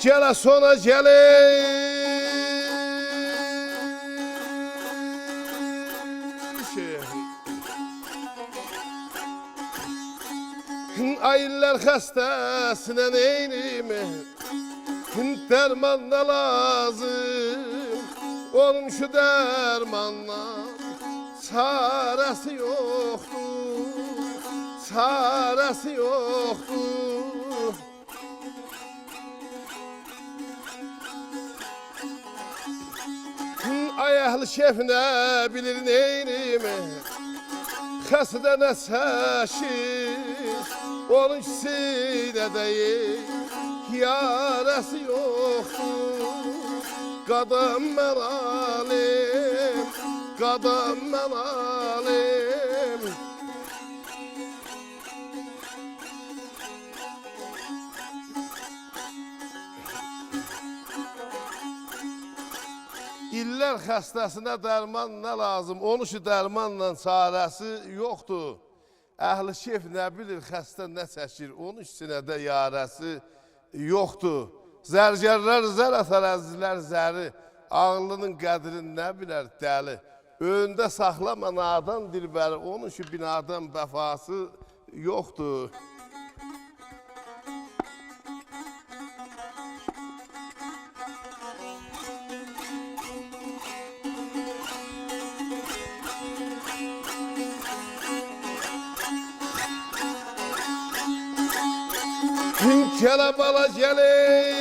Gele sona gele aylar hastasına neynime derman da lazım oğlum şu dermanla çaresi yoktur çaresi yoktur. Ayahlı şef ne bilir neynime Kasıda ne saşır Onun ikisi de değil Yarası yoktur Kadın melalim Kadın melalim İller hastasına derman ne lazım? Onun şu dermanla çaresi yoktur. Əhl-i şef ne bilir hasta ne çəkir? Onun üstüne de yarası yoktur. Zərgərlər zər atar, əzizlər zəri. Ağlının qədrini ne bilər dəli. Önde saxlama nadan dilbəri. Onun şu binadan vəfası yoktur. Kele bala gele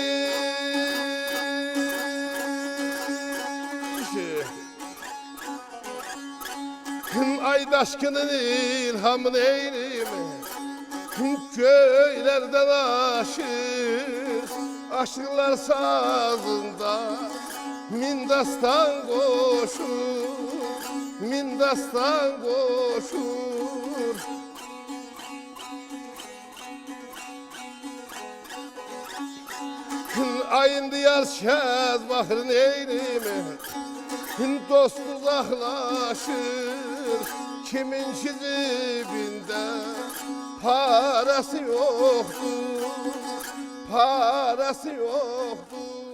Aydaşkının ilhamını eyleme Köylerden aşır Aşıklar sazında Mindastan koşur Mindastan koşur Ayın diyar şez bakır neynime Dost uzaklaşır Kimin cibinde Parası yoktur Parası yoktur